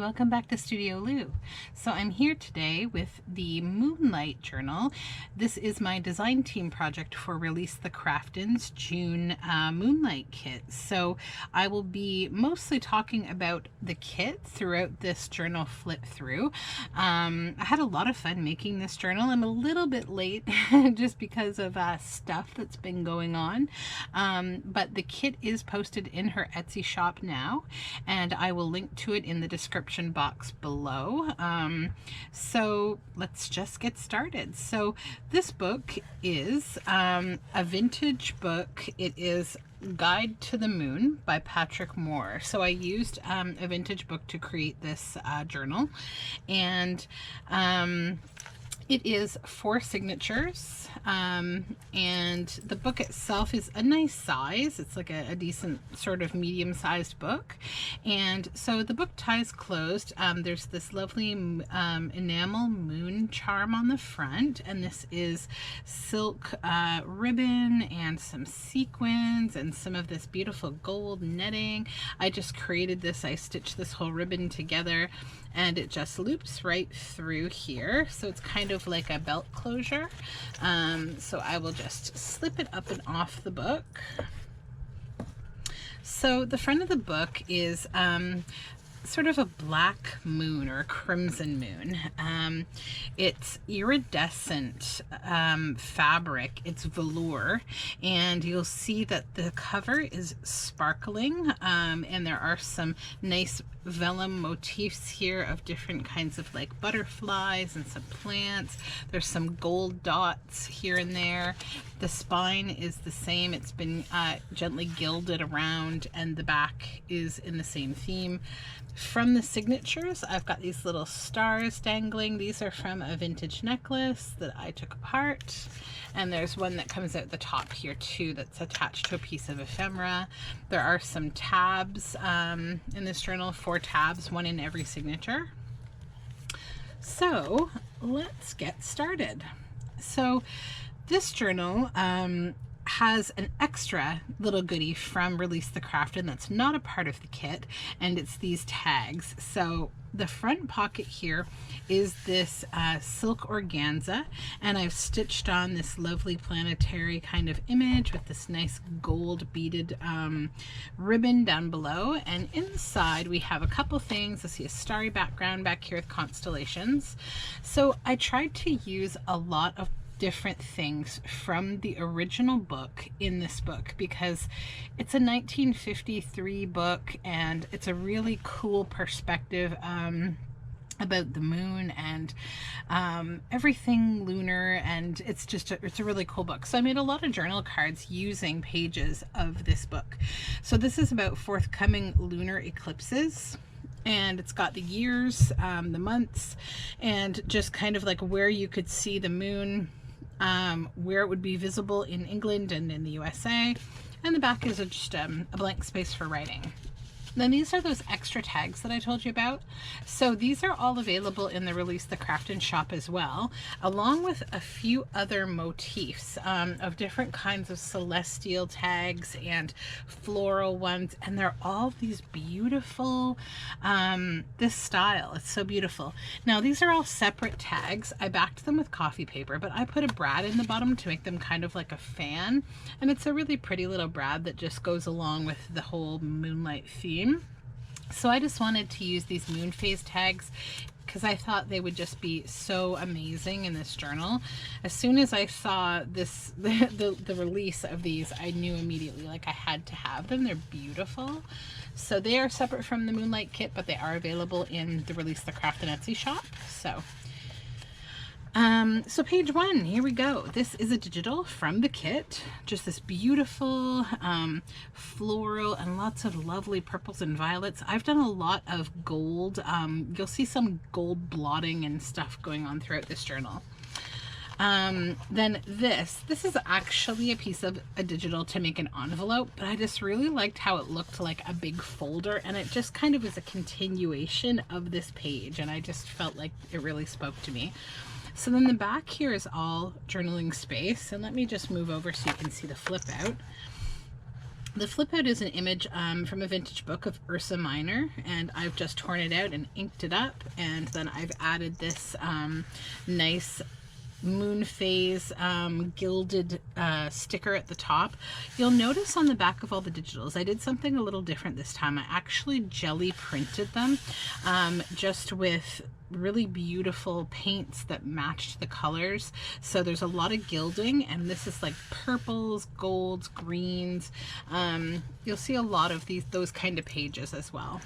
welcome back to Studioloo. So I'm here today with the Moonlight Journal. This is my design team project for Release the Craftin's June Moonlight kit. So I will be mostly talking about the kit throughout this journal flip through. I had a lot of fun making this journal. I'm a little bit late just because of stuff that's been going on, but the kit is posted in her Etsy shop now, and I will link to it in the description box below. So let's just get started. So this book is a vintage book. It is Guide to the Moon by Patrick Moore. So I used a vintage book to create this journal, and it is 4 signatures, and the book itself is a nice size. It's like a decent sort of medium-sized book, and so the book ties closed. There's this lovely enamel moon charm on the front, and this is silk ribbon and some sequins and some of this beautiful gold netting. I just created this. I stitched this whole ribbon together, and it just loops right through here, so it's kind of like a belt closure. So I will just slip it up and off the book. So the front of the book is sort of a black moon or a crimson moon. It's iridescent fabric, it's velour, and you'll see that the cover is sparkling, and there are some nice vellum motifs here of different kinds of like butterflies and some plants. There's some gold dots here and there. The spine is the same. It's been gently gilded around, and the back is in the same theme. From the signatures, I've got these little stars dangling. These are from a vintage necklace that I took apart. And there's one that comes out the top here too that's attached to a piece of ephemera. There are some tabs in this journal, 4 tabs, 1 in every signature. So let's get started. So this journal has an extra little goodie from Release the Craftin that's not a part of the kit, and it's these tags. So the front pocket here is this silk organza, and I've stitched on this lovely planetary kind of image with this nice gold beaded ribbon down below, and inside we have a couple things. I see a starry background back here with constellations. So I tried to use a lot of different things from the original book in this book because it's a 1953 book, and it's a really cool perspective about the moon and everything lunar, and it's a really cool book. So I made a lot of journal cards using pages of this book. So this is about forthcoming lunar eclipses, and it's got the years, the months, and just kind of like where you could see the moon, where it would be visible in England and in the USA, and the back is just a blank space for writing. Then these are those extra tags that I told you about. So these are all available in the Release the Craftin shop as well, along with a few other motifs of different kinds of celestial tags and floral ones, and they're all these beautiful, this style, it's so beautiful. Now these are all separate tags. I backed them with coffee paper, but I put a brad in the bottom to make them kind of like a fan, and it's a really pretty little brad that just goes along with the whole moonlight theme. So I just wanted to use these moon phase tags because I thought they would just be so amazing in this journal. As soon as I saw this, the release of these, I knew immediately like I had to have them. They're beautiful. So they are separate from the Moonlight kit, but they are available in the Release the Craftin Etsy shop. So page 1, here we go. This is a digital from the kit, just this beautiful floral and lots of lovely purples and violets. I've done a lot of gold. You'll see some gold blotting and stuff going on throughout this journal. Then this is actually a piece of a digital to make an envelope, but I just really liked how it looked like a big folder, and it just kind of is a continuation of this page, and I just felt like it really spoke to me. So then the back here is all journaling space, and let me just move over so you can see the flip out. The flip out is an image from a vintage book of Ursa Minor, and I've just torn it out and inked it up, and then I've added this nice moon phase gilded sticker at the top. You'll notice on the back of all the digitals, I did something a little different this time. I actually jelly printed them just with really beautiful paints that matched the colors. So there's a lot of gilding, and this is like purples, golds, greens. You'll see a lot of those kind of pages as well.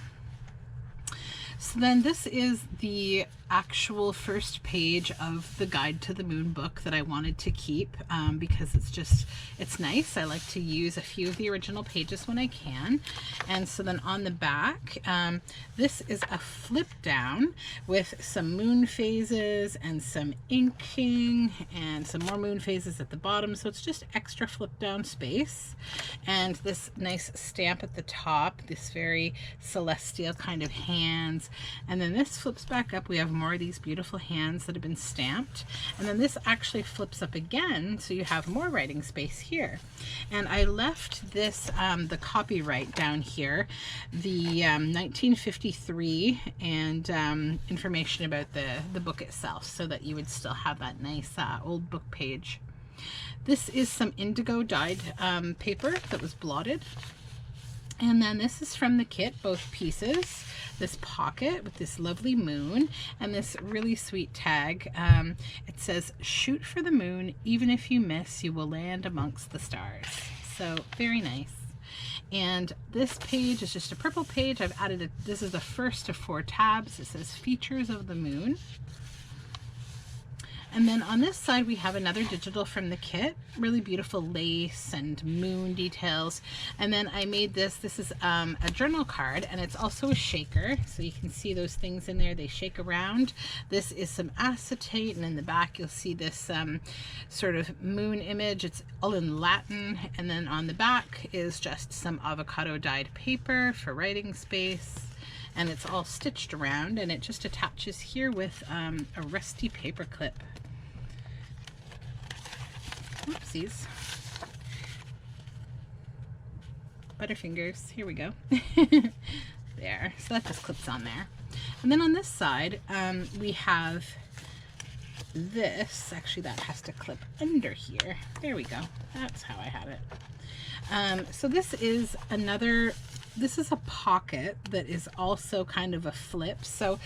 So then this is the actual first page of the Guide to the Moon book that I wanted to keep because it's nice. I like to use a few of the original pages when I can. And so then on the back, this is a flip down with some moon phases and some inking and some more moon phases at the bottom. So it's just extra flip down space. And this nice stamp at the top, this very celestial kind of hands. And then this flips back up. We have more of these beautiful hands that have been stamped, and then this actually flips up again, so you have more writing space here. And I left this the copyright down here, the 1953, and information about the book itself, so that you would still have that nice old book page. This is some indigo dyed paper that was blotted. And then this is from the kit, both pieces. This pocket with this lovely moon and this really sweet tag. It says, "Shoot for the moon, even if you miss, you will land amongst the stars." So very nice. And this page is just a purple page. I've added this is the first of 4 tabs. It says Features of the Moon. And then on this side, we have another digital from the kit, really beautiful lace and moon details. And then I made this is a journal card, and it's also a shaker. So you can see those things in there, they shake around. This is some acetate, and in the back, you'll see this sort of moon image. It's all in Latin. And then on the back is just some avocado dyed paper for writing space. And it's all stitched around, and it just attaches here with a rusty paper clip. Oopsies. Butterfingers. Here we go. There. So that just clips on there. And then on this side, we have this. Actually, that has to clip under here. There we go. That's how I had it. So this is this is a pocket that is also kind of a flip. So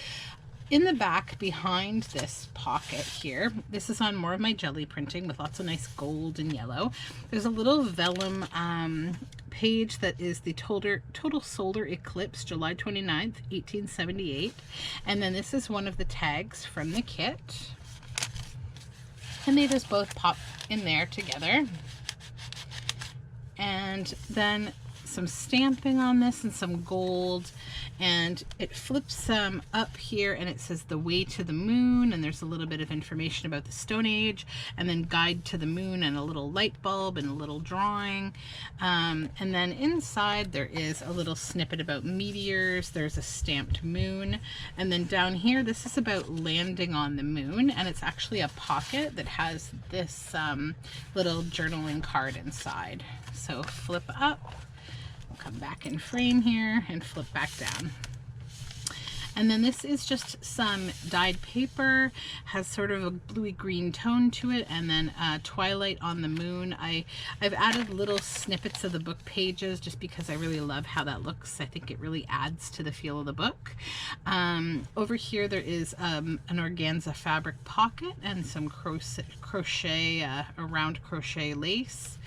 in the back behind this pocket here, this is on more of my jelly printing with lots of nice gold and yellow. There's a little vellum page that is the total solar eclipse, July 29th, 1878. And then this is one of the tags from the kit. And they just both pop in there together. And then some stamping on this and some gold, and it flips up here, and it says The Way to the Moon, and there's a little bit of information about the Stone Age, and then Guide to the Moon, and a little light bulb and a little drawing. And then inside there is a little snippet about meteors. There's a stamped moon, and then down here this is about landing on the moon, and it's actually a pocket that has this little journaling card inside. So flip up, come back in frame here, and flip back down. And then this is just some dyed paper, has sort of a bluey green tone to it, and then twilight on the moon. I've added little snippets of the book pages just because I really love how that looks. I think it really adds to the feel of the book. Over here there is an organza fabric pocket and some crochet, a round crochet lace.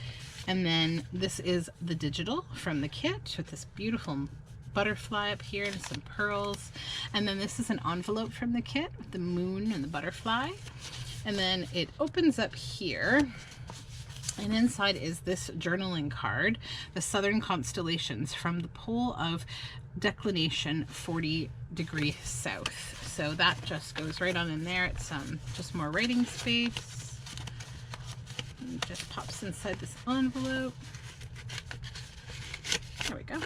And then this is the digital from the kit with this beautiful butterfly up here and some pearls. And then this is an envelope from the kit with the moon and the butterfly. And then it opens up here, and inside is this journaling card, the Southern Constellations from the pole of declination 40 degrees south. So that just goes right on in there. It's just more writing space. It just pops inside this envelope. There we go.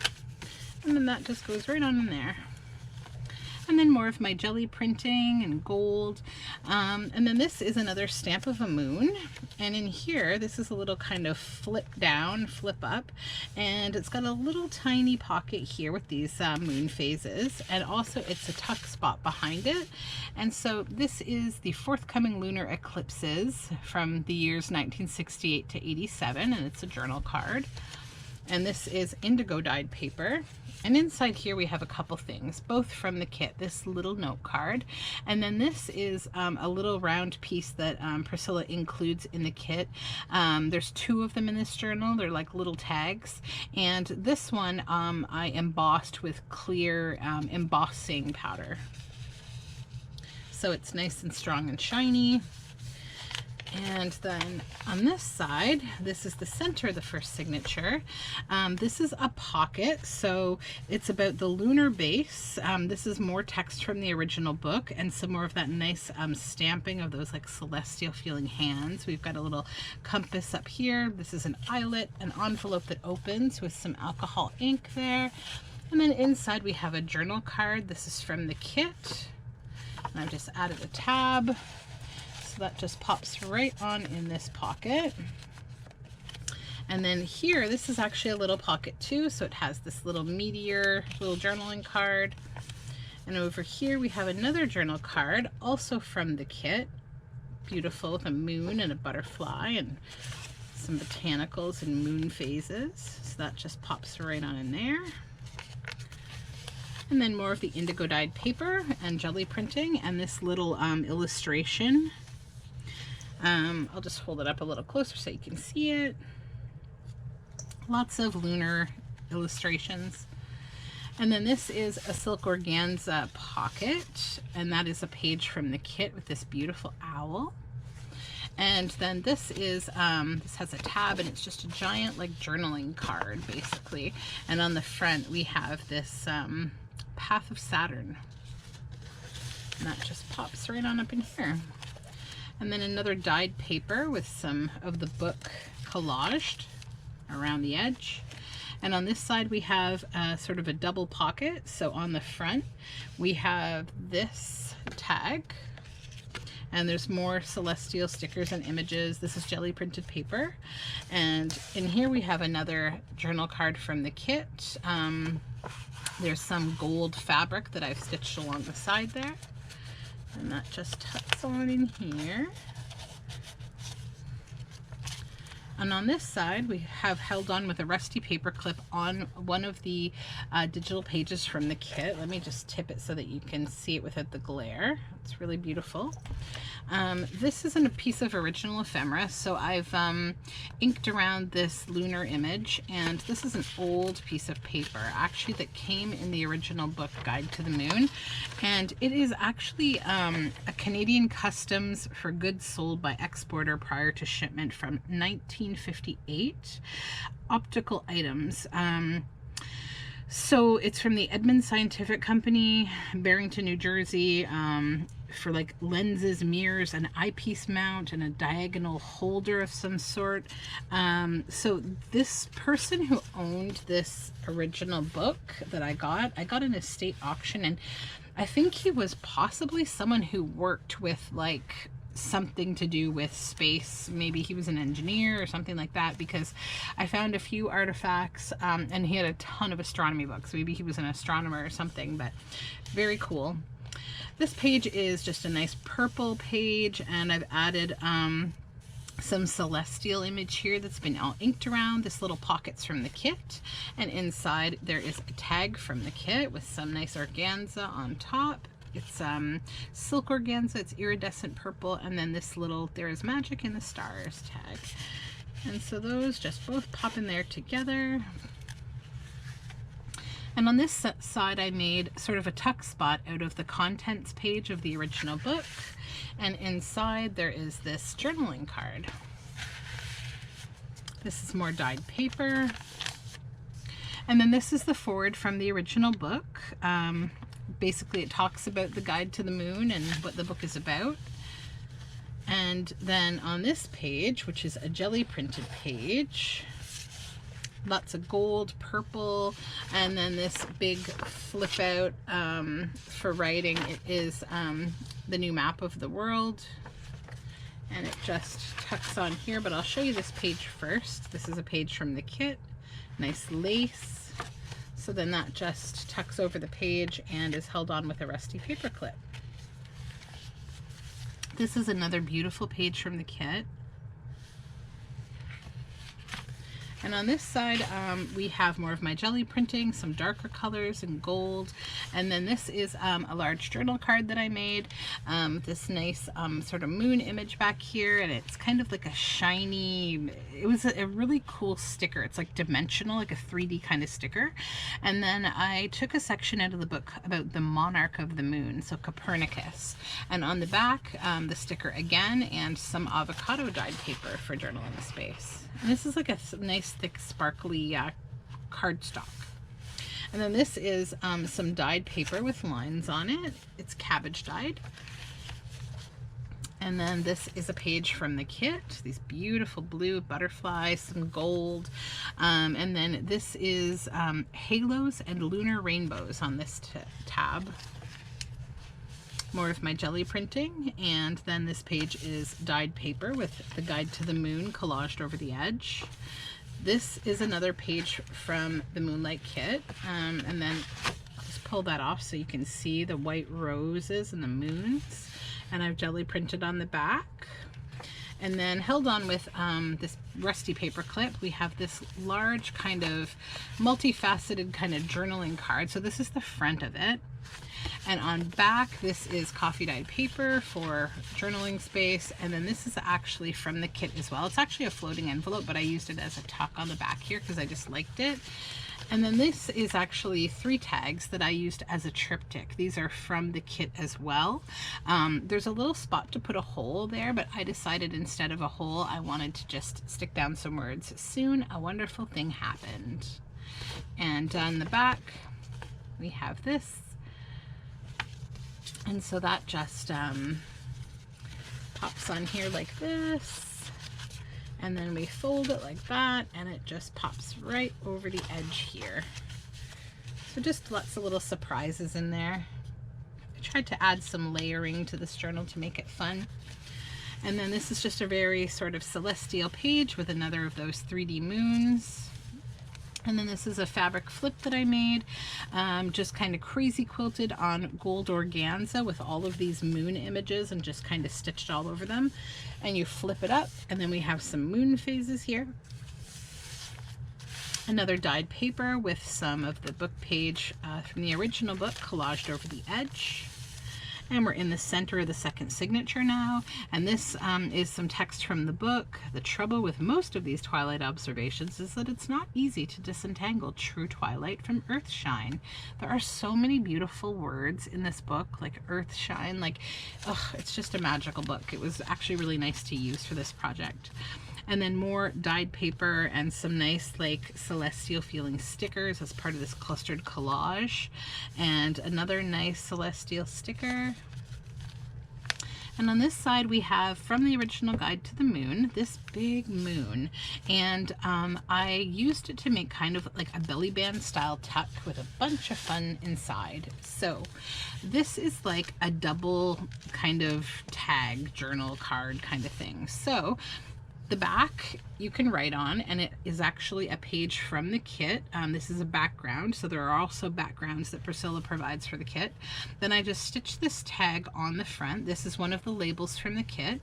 And then that just goes right on in there. And then more of my jelly printing and gold. And then this is another stamp of a moon, and in here this is a little kind of flip down, flip up, and it's got a little tiny pocket here with these moon phases, and also it's a tuck spot behind it. And so this is the forthcoming lunar eclipses from the years 1968 to 87, and it's a journal card. And this is indigo dyed paper. And inside here we have a couple things, both from the kit. This little note card, and then this is a little round piece that Priscilla includes in the kit. There's 2 of them in this journal. They're like little tags, and this one I embossed with clear embossing powder. So it's nice and strong and shiny. And then on this side, this is the center of the first signature. This is a pocket, so it's about the lunar base. This is more text from the original book and some more of that nice stamping of those like celestial feeling hands. We've got a little compass up here. This is an eyelet, an envelope that opens with some alcohol ink there. And then inside we have a journal card. This is from the kit. And I've just added a tab. That just pops right on in this pocket. And then here, this is actually a little pocket too, so it has this little meteor, little journaling card. And over here we have another journal card, also from the kit. Beautiful, with a moon and a butterfly and some botanicals and moon phases. So that just pops right on in there. And then more of the indigo dyed paper and jelly printing, and this little illustration. I'll just hold it up a little closer so you can see it. Lots of lunar illustrations. And then this is a silk organza pocket, and that is a page from the kit with this beautiful owl. And then this is this has a tab, and it's just a giant like journaling card basically. And on the front we have this Path of Saturn, and that just pops right on up in here. And then another dyed paper with some of the book collaged around the edge. And on this side we have sort of a double pocket. So on the front we have this tag, and there's more celestial stickers and images. This is jelly printed paper. And in here we have another journal card from the kit. There's some gold fabric that I've stitched along the side there. And that just tucks on in here. And on this side, we have held on with a rusty paper clip on one of the digital pages from the kit. Let me just tip it so that you can see it without the glare. It's really beautiful. This isn't a piece of original ephemera, so I've inked around this lunar image, and this is an old piece of paper actually that came in the original book Guide to the Moon, and it is actually a Canadian customs for goods sold by exporter prior to shipment from 1958 optical items. So it's from the Edmund Scientific Company, Barrington, New Jersey, for like lenses, mirrors, an eyepiece mount, and a diagonal holder of some sort. So this person who owned this original book that I got an estate auction, and I think he was possibly someone who worked with like something to do with space. Maybe he was an engineer or something like that, because I found a few artifacts, and he had a ton of astronomy books. Maybe he was an astronomer or something, but very cool. This page is just a nice purple page, and I've added some celestial image here that's been all inked around. This little pocket's from the kit, and inside there is a tag from the kit with some nice organza on top. It's silk organza, it's iridescent purple, and then this little "There is Magic in the Stars" tag. And so those just both pop in there together. And on this side I made sort of a tuck spot out of the contents page of the original book, and inside there is this journaling card. This is more dyed paper. And then this is the foreword from the original book. Basically it talks about the Guide to the Moon and what the book is about. And then on this page, which is a jelly printed page, lots of gold, purple, and then this big flip out for writing. It is the new map of the world, and it just tucks on here, but I'll show you this page first. This is a page from the kit. Nice lace. So then that just tucks over the page and is held on with a rusty paper clip. This is another beautiful page from the kit. And on this side, we have more of my jelly printing, some darker colors and gold. And then this is a large journal card that I made. This nice sort of moon image back here, and it's kind of like a shiny, it was a really cool sticker. It's like dimensional, like a 3D kind of sticker. And then I took a section out of the book about the monarch of the moon, so Copernicus. And on the back, the sticker again, and some avocado dyed paper for journal in the space. And this is like a nice thick sparkly cardstock. And then this is some dyed paper with lines on it. It's cabbage dyed. And then this is a page from the kit. These beautiful blue butterflies, some gold. And then this is halos and lunar rainbows on this tab. More of my jelly printing, and then this page is dyed paper with the guide to the moon collaged over the edge. This is another page from the Moonlight kit, and then I'll just pull that off so you can see the white roses and the moons, and I've jelly printed on the back. And then held on with this rusty paper clip, we have this large kind of multifaceted kind of journaling card. So this is the front of it. And on back, this is coffee dyed paper for journaling space. And then this is actually from the kit as well. It's actually a floating envelope, but I used it as a tuck on the back here because I just liked it. And then this is actually 3 tags that I used as a triptych. These are from the kit as well. There's a little spot to put a hole there, but I decided instead of a hole, I wanted to just stick down some words. Soon a wonderful thing happened. And on the back, we have this. And so that just pops on here like this. And then we fold it like that, and it just pops right over the edge here. So just lots of little surprises in there. I tried to add some layering to this journal to make it fun. And then this is just a very sort of celestial page with another of those 3D moons. And then this is a fabric flip that I made, just kind of crazy quilted on gold organza with all of these moon images and just kind of stitched all over them. And you flip it up, and then we have some moon phases here. Another dyed paper with some of the book page from the original book collaged over the edge. And we're in the center of the second signature now, and this is some text from the book. The trouble with most of these twilight observations is that it's not easy to disentangle true twilight from earthshine. There are so many beautiful words in this book, like earthshine, like, ugh, it's just a magical book. It was actually really nice to use for this project. And then more dyed paper and some nice like celestial feeling stickers as part of this clustered collage. And another nice celestial sticker. And on this side we have from the original guide to the moon, this big moon. And I used it to make kind of like a belly band style tuck with a bunch of fun inside. So this is like a double kind of tag journal card kind of thing. So the back you can write on, and it is actually a page from the kit. This is a background, so there are also backgrounds that Priscilla provides for the kit. Then I just stitched this tag on the front. This is one of the labels from the kit.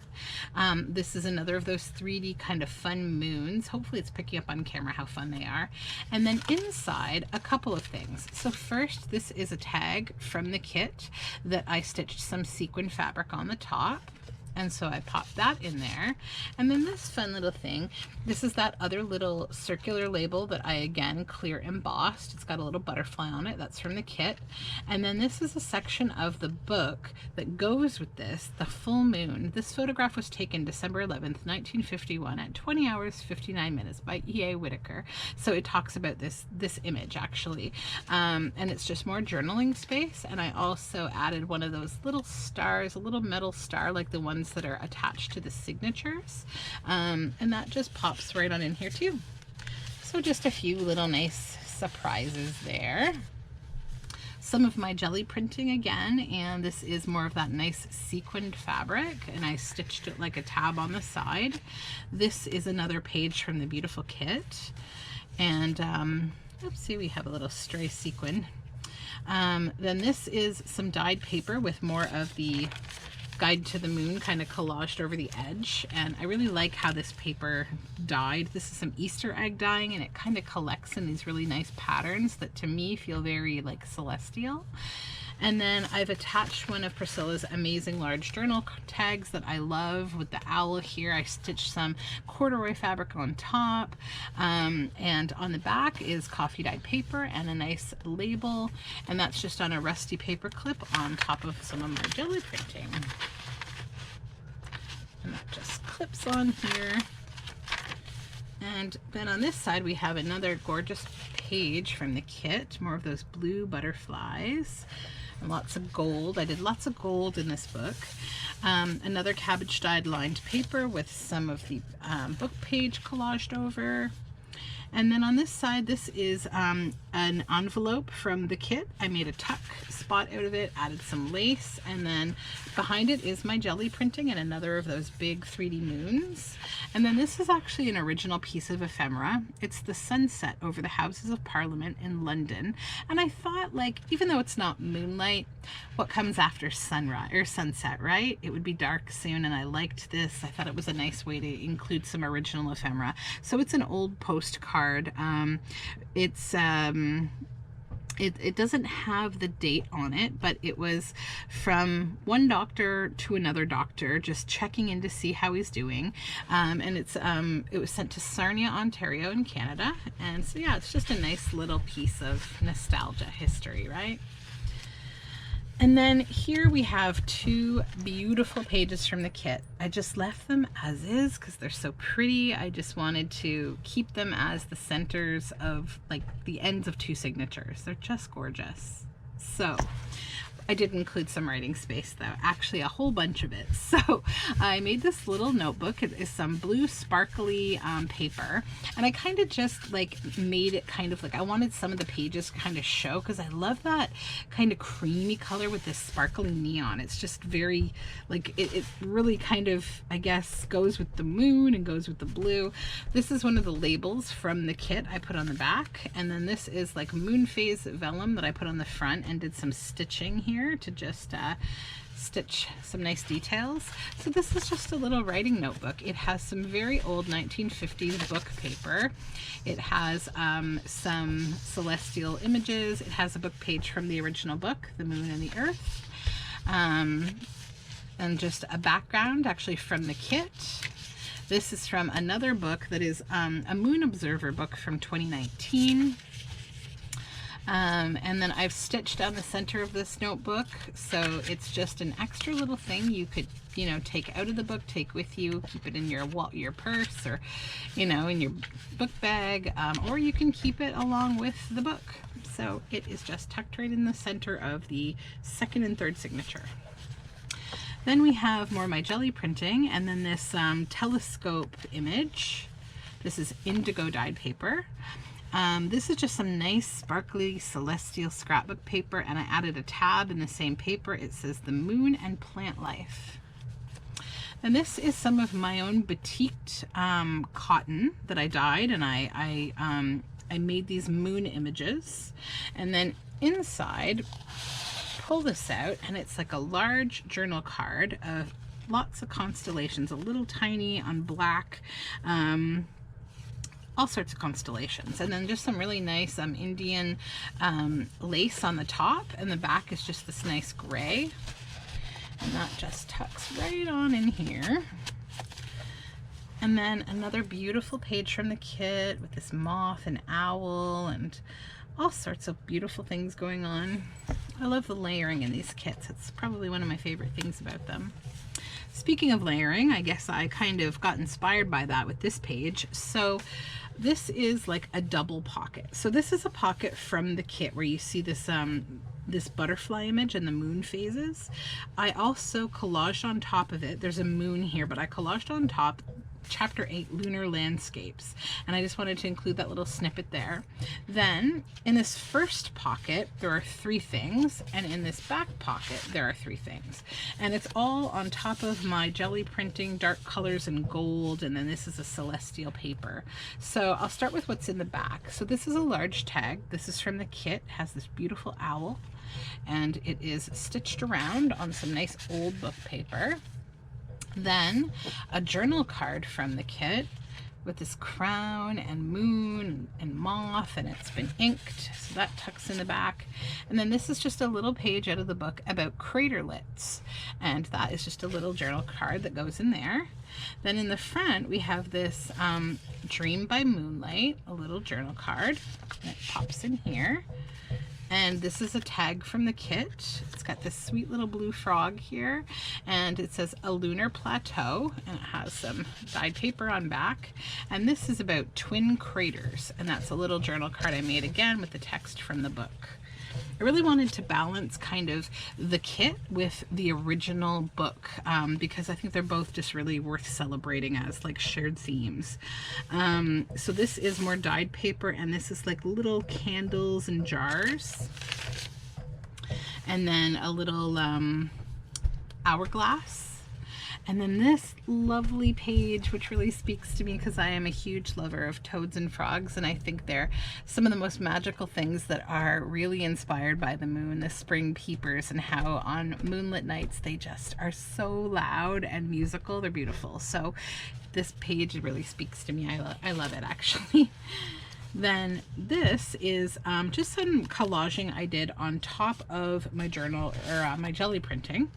This is another of those 3D kind of fun moons. Hopefully it's picking up on camera how fun they are. And then inside, a couple of things. So first, this is a tag from the kit that I stitched some sequin fabric on the top. And so I popped that in there. And then this fun little thing, this is that other little circular label that I again clear embossed. It's got a little butterfly on it. That's from the kit. And then this is a section of the book that goes with this, the full moon. This photograph was taken December 11th, 1951 at 20 hours 59 minutes by E.A. Whitaker. So it talks about this image actually. And it's just more journaling space. And I also added one of those little stars, a little metal star like the ones that are attached to the signatures, and that just pops right on in here too. So So just a few little nice surprises there. Some of my jelly printing again, and this is more of that nice sequined fabric, and I stitched it like a tab on the side. This is another page from the beautiful kit, and oops, see, we have a little stray sequin. Then this is some dyed paper with more of the Guide to the Moon kind of collaged over the edge, and I really like how this paper dyed. This is some Easter egg dyeing, and it kind of collects in these really nice patterns that to me feel very like celestial. And then I've attached one of Priscilla's amazing large journal tags that I love with the owl here. I stitched some corduroy fabric on top, and on the back is coffee dyed paper and a nice label, and that's just on a rusty paper clip on top of some of my jelly printing. And that just clips on here. And then on this side we have another gorgeous page from the kit, more of those blue butterflies. And lots of gold. I did lots of gold in this book. Another cabbage dyed lined paper with some of the book page collaged over. And then on this side, this is an envelope from the kit. I made a tuck spot out of it, added some lace, and then behind it is my jelly printing and another of those big 3D moons. And then this is actually an original piece of ephemera. It's the sunset over the Houses of Parliament in London. And I thought, like, even though it's not moonlight, what comes after sunrise or sunset, right? It would be dark soon, and I liked this. I thought it was a nice way to include some original ephemera. So it's an old postcard. It doesn't have the date on it, but it was from one doctor to another doctor, just checking in to see how he's doing. And it was sent to Sarnia, Ontario in Canada. And so yeah, it's just a nice little piece of nostalgia history, right? And then here we have two beautiful pages from the kit. I just left them as is because they're so pretty. I just wanted to keep them as the centers of like the ends of two signatures. They're just gorgeous. So I did include some writing space though, actually a whole bunch of it. So I made this little notebook. It is some blue sparkly paper, and I kind of just like made it kind of like, I wanted some of the pages kind of show, because I love that kind of creamy color with this sparkly neon. It's just very like, it really kind of, I guess, goes with the moon and goes with the blue. This is one of the labels from the kit I put on the back, and then this is like moon phase vellum that I put on the front and did some stitching here to just stitch some nice details. So this is just a little writing notebook. It has some very old 1950s book paper. It has some celestial images. It has a book page from the original book, The Moon and the Earth, and just a background actually from the kit. This is from another book that is a Moon Observer book from 2019. And then I've stitched down the center of this notebook, so it's just an extra little thing you could, you know, take out of the book, take with you, keep it in your purse, or, you know, in your book bag, or you can keep it along with the book. So it is just tucked right in the center of the second and third signature. Then we have more of my jelly printing, and then this telescope image. This is indigo dyed paper. This is just some nice sparkly celestial scrapbook paper, and I added a tab in the same paper. It says The Moon and Plant Life. And this is some of my own batiqued cotton that I dyed, and I made these moon images. And then inside, pull this out, and it's like a large journal card of lots of constellations, a little tiny on black, all sorts of constellations, and then just some really nice Indian lace on the top, and the back is just this nice gray, and that just tucks right on in here. And then another beautiful page from the kit with this moth and owl and all sorts of beautiful things going on. I love the layering in these kits. It's probably one of my favorite things about them. Speaking of layering, I guess I kind of got inspired by that with this page. So this is like a double pocket. So this is a pocket from the kit where you see this this butterfly image and the moon phases. I also collaged on top of it. There's a moon here, but I collaged on top Chapter 8, Lunar Landscapes. And I just wanted to include that little snippet there. Then in this first pocket, there are 3 things. And in this back pocket, there are 3 things. And it's all on top of my jelly printing, dark colors and gold. And then this is a celestial paper. So I'll start with what's in the back. So this is a large tag. This is from the kit. It has this beautiful owl. And it is stitched around on some nice old book paper. Then a journal card from the kit with this crown and moon and moth, and it's been inked, so that tucks in the back. And then this is just a little page out of the book about craterlets, and that is just a little journal card that goes in there. Then in the front we have this Dream by Moonlight, a little journal card, and it pops in here. And this is a tag from the kit. It's got this sweet little blue frog here, and it says A Lunar Plateau, and it has some dyed paper on back. And this is about twin craters, and that's a little journal card I made again with the text from the book. I really wanted to balance kind of the kit with the original book, because I think they're both just really worth celebrating as like shared themes. So this is more dyed paper, and this is like little candles and jars. And then a little hourglass. And then this lovely page, which really speaks to me because I am a huge lover of toads and frogs, and I think they're some of the most magical things that are really inspired by the moon, the spring peepers, and how on moonlit nights they just are so loud and musical. They're beautiful. So this page really speaks to me. I love it, actually. Then this is just some collaging I did on top of my journal, or my jelly printing.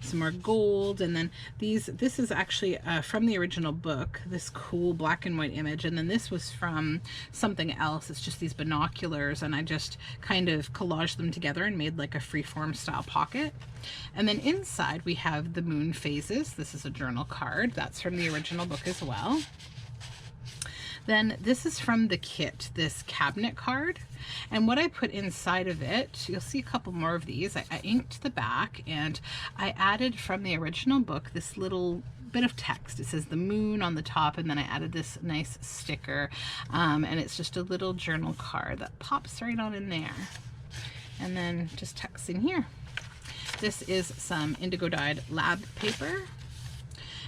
Some more gold, and then this is actually from the original book, this cool black and white image, and then this was from something else. It's just these binoculars, and I just kind of collaged them together and made like a freeform style pocket. And then inside we have the moon phases. This is a journal card that's from the original book as well. Then this is from the kit, this cabinet card. And what I put inside of it, you'll see a couple more of these. I inked the back, and I added from the original book this little bit of text. It says the moon on the top, and then I added this nice sticker. And it's just a little journal card that pops right on in there. And then just tucks in here. This is some indigo dyed lab paper.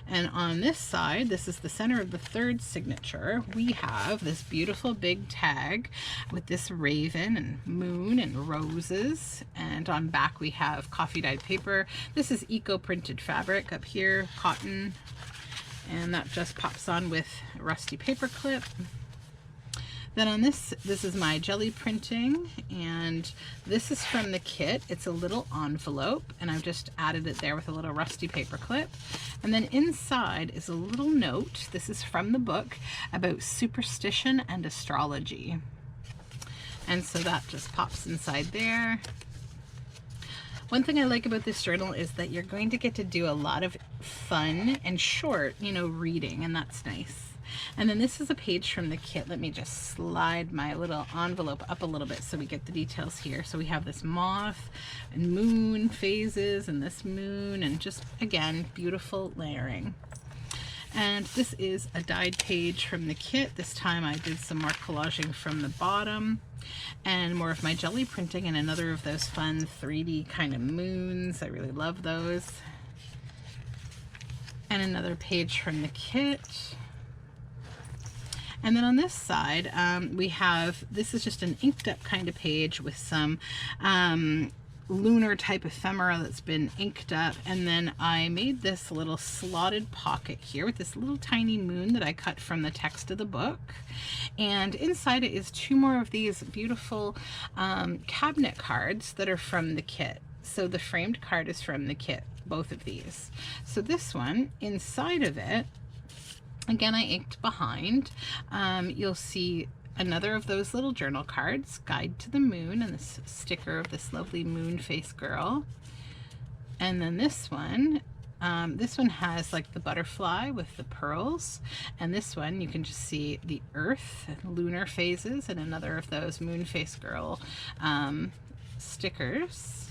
And on this side, this is the center of the third signature, we have this beautiful big tag with this raven and moon and roses. And on back we have coffee dyed paper. This is eco printed fabric up here, cotton, and that just pops on with a rusty paper clip. Then on this is my jelly printing, and this is from the kit. It's a little envelope, and I've just added it there with a little rusty paper clip. And then inside is a little note. This is from the book about superstition and astrology. And so that just pops inside there. One thing I like about this journal is that you're going to get to do a lot of fun and short, reading, and that's nice. And then this is a page from the kit. Let me just slide my little envelope up a little bit so we get the details here. So we have this moth and moon phases, and this moon, and just, again, beautiful layering. And this is a dyed page from the kit. This time I did some more collaging from the bottom, and more of my jelly printing, and another of those fun 3D kind of moons. I really love those. And another page from the kit. And then on this side, we have, this is just an inked up kind of page with some lunar type ephemera that's been inked up. And then I made this little slotted pocket here with this little tiny moon that I cut from the text of the book. And inside it is 2 more of these beautiful cabinet cards that are from the kit. So the framed card is from the kit, both of these. So this one, inside of it, again, I inked behind. You'll see another of those little journal cards, Guide to the Moon, and this sticker of this lovely moon face girl. And then this one has like the butterfly with the pearls. And this one, you can just see the earth, lunar phases, and another of those moon face girl stickers.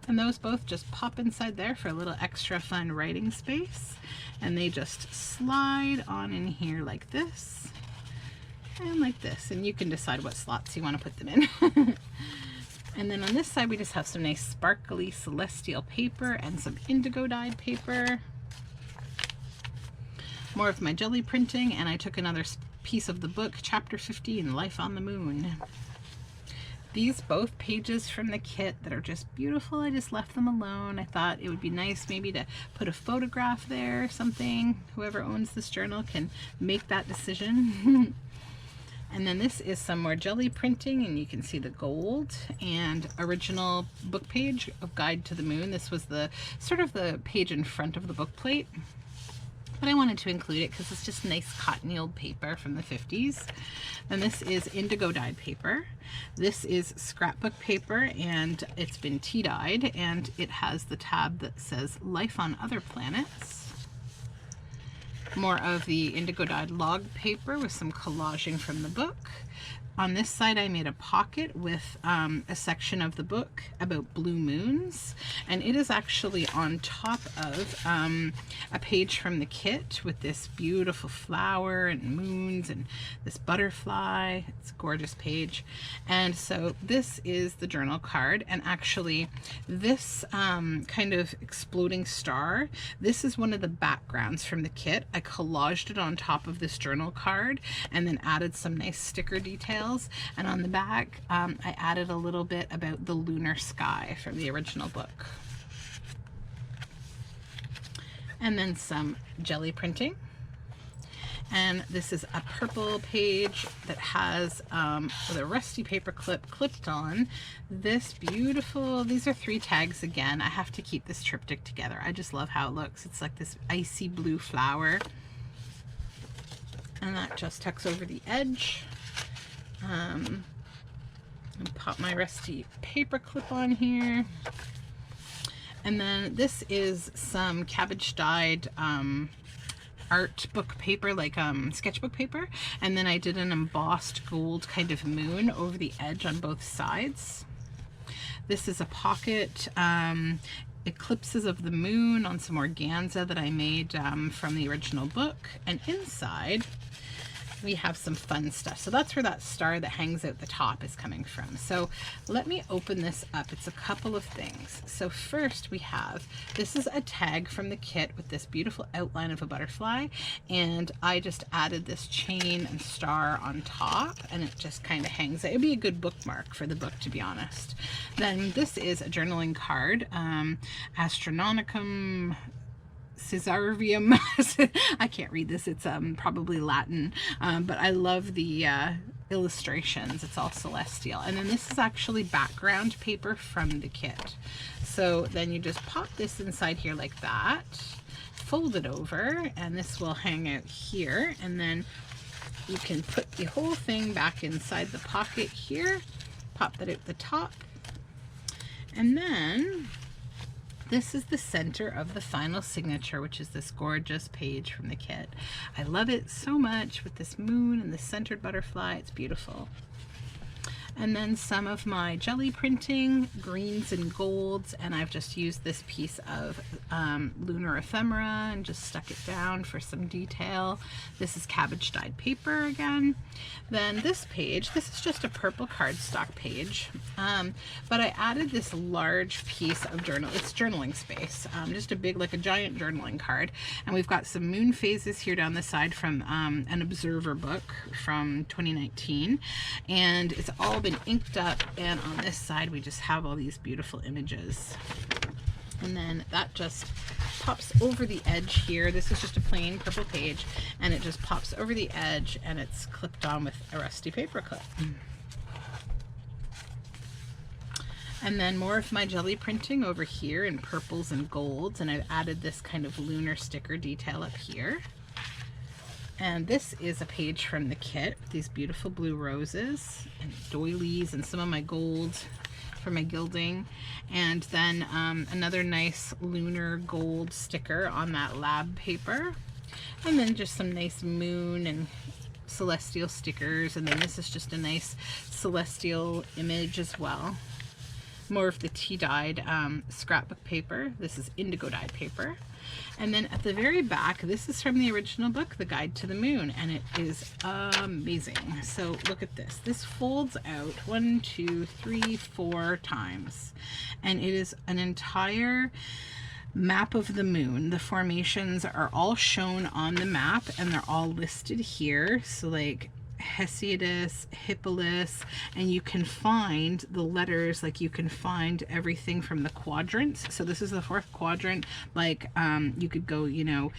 And those both just pop inside there for a little extra fun writing space. And they just slide on in here like this and like this. And you can decide what slots you want to put them in. And then on this side, we just have some nice sparkly celestial paper and some indigo dyed paper. More of my jelly printing, and I took another piece of the book, Chapter 15, Life on the Moon. These both pages from the kit that are just beautiful, I just left them alone. I thought it would be nice maybe to put a photograph there or something. Whoever owns this journal can make that decision. And then this is some more jelly printing, and you can see the gold and original book page of Guide to the Moon. This was the sort of the page in front of the book plate, but I wanted to include it because it's just nice cottony old paper from the 50s. Then this is indigo dyed paper. This is scrapbook paper, and it's been tea dyed, and it has the tab that says Life on Other Planets. More of the indigo dyed log paper with some collaging from the book. On this side, I made a pocket with a section of the book about blue moons, and it is actually on top of a page from the kit with this beautiful flower and moons and this butterfly. It's a gorgeous page. And so this is the journal card, and actually this kind of exploding star, this is one of the backgrounds from the kit. I collaged it on top of this journal card and then added some nice sticker details. And on the back, I added a little bit about the lunar sky from the original book. And then some jelly printing. And this is a purple page that has with a rusty paper clip clipped on this beautiful, these are 3 tags again. I have to keep this triptych together. I just love how it looks. It's like this icy blue flower. And that just tucks over the edge. And pop my rusty paper clip on here. And then this is some cabbage dyed art book paper, like sketchbook paper, and then I did an embossed gold kind of moon over the edge on both sides. This is a pocket eclipses of the moon on some organza that I made from the original book, and inside we have some fun stuff. So that's where that star that hangs out the top is coming from. So let me open this up. It's a couple of things. So first we have, this is a tag from the kit with this beautiful outline of a butterfly, and I just added this chain and star on top, and it just kind of hangs. It would be a good bookmark for the book, to be honest. Then this is a journaling card, Astronomicum Caesarium. I can't read this, it's probably Latin, but I love the illustrations. It's all celestial. And then this is actually background paper from the kit. So then you just pop this inside here like that, fold it over, and this will hang out here, and then you can put the whole thing back inside the pocket here, pop that at the top, and then this is the center of the final signature, which is this gorgeous page from the kit. I love it so much with this moon and the centered butterfly. It's beautiful. And then some of my jelly printing, greens and golds, and I've just used this piece of lunar ephemera and just stuck it down for some detail. This is cabbage dyed paper again. Then this page, this is just a purple cardstock page, but I added this large piece of it's journaling space, just a big, like a giant journaling card. And we've got some moon phases here down the side from an Observer book from 2019, and it's all been inked up, and on this side we just have all these beautiful images. And then that just pops over the edge here. This is just a plain purple page, and it just pops over the edge, and it's clipped on with a rusty paper clip. And then more of my jelly printing over here in purples and golds, and I've added this kind of lunar sticker detail up here. And this is a page from the kit with these beautiful blue roses and doilies and some of my gold for my gilding. And then another nice lunar gold sticker on that lab paper. And then just some nice moon and celestial stickers. And then this is just a nice celestial image as well. more of the tea-dyed scrapbook paper. This is indigo dyed paper. And then at the very back, this is from the original book, The Guide to the Moon, and it is amazing. So look at this. This folds out 1, 2, 3, 4 times, and it is an entire map of the moon. The formations are all shown on the map, and they're all listed here. So like Hesiodus, Hippolytus, and you can find the letters, like you can find everything from the quadrants. So this is the 4th quadrant, like you could go, you know,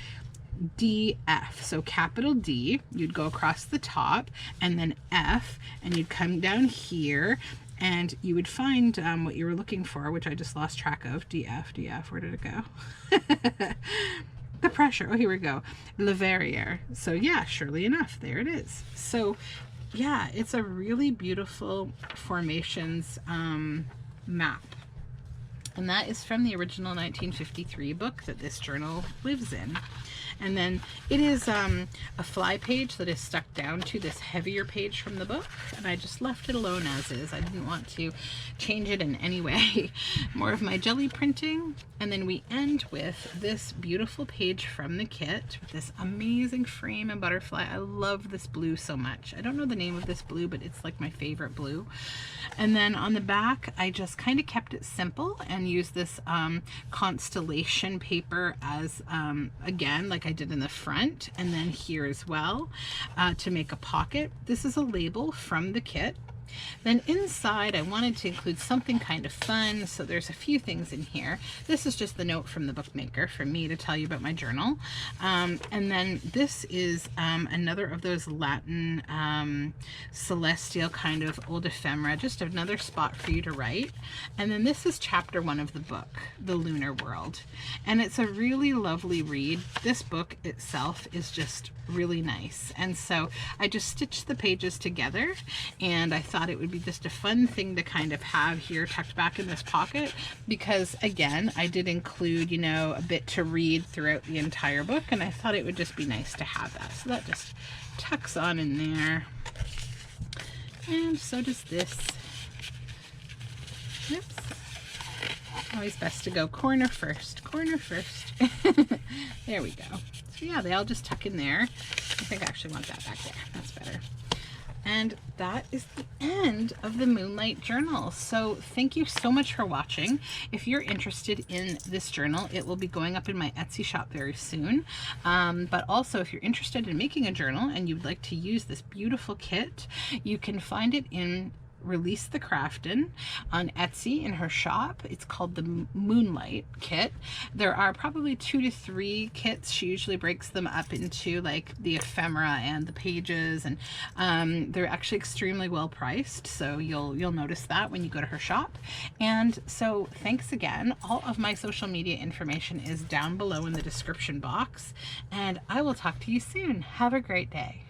DF, so capital D, you'd go across the top, and then F, and you'd come down here, and you would find what you were looking for, which I just lost track of. DF, where did it go? The pressure. Oh, here we go. Leverrier. So yeah, surely enough, there it is. So yeah, it's a really beautiful formations map. And that is from the original 1953 book that this journal lives in. And then it is a fly page that is stuck down to this heavier page from the book, and I just left it alone as is. I didn't want to change it in any way. More of my jelly printing. And then we end with this beautiful page from the kit with this amazing frame and butterfly. I love this blue so much. I don't know the name of this blue, but it's like my favorite blue. And then on the back, I just kind of kept it simple and used this constellation paper as, again, like I did in the front, and then here as well, to make a pocket. This is a label from the kit. Then inside, I wanted to include something kind of fun, so there's a few things in here. This is just the note from the bookmaker for me to tell you about my journal. And then this is another of those Latin celestial kind of old ephemera, just another spot for you to write. And then this is chapter 1 of the book, The Lunar World. And it's a really lovely read. This book itself is just really nice. And so I just stitched the pages together, and I thought it would be just a fun thing to kind of have here tucked back in this pocket, because again, I did include, you know, a bit to read throughout the entire book, and I thought it would just be nice to have that. So that just tucks on in there. And so does this. Oops. Always best to go corner first, corner first. There we go. So yeah, they all just tuck in there. I think I actually want that back there. That's better. And that is the end of the Moonlight Journal. So thank you so much for watching. If you're interested in this journal, it will be going up in my Etsy shop very soon. But also, if you're interested in making a journal and you'd like to use this beautiful kit, you can find it in Release the Craftin on Etsy in her shop. It's called the Moonlight kit. There are probably 2 to 3 kits. She usually breaks them up into like the ephemera and the pages, and they're actually extremely well priced, so you'll notice that when you go to her shop. And so thanks again. All of my social media information is down below in the description box, and I will talk to you soon. Have a great day.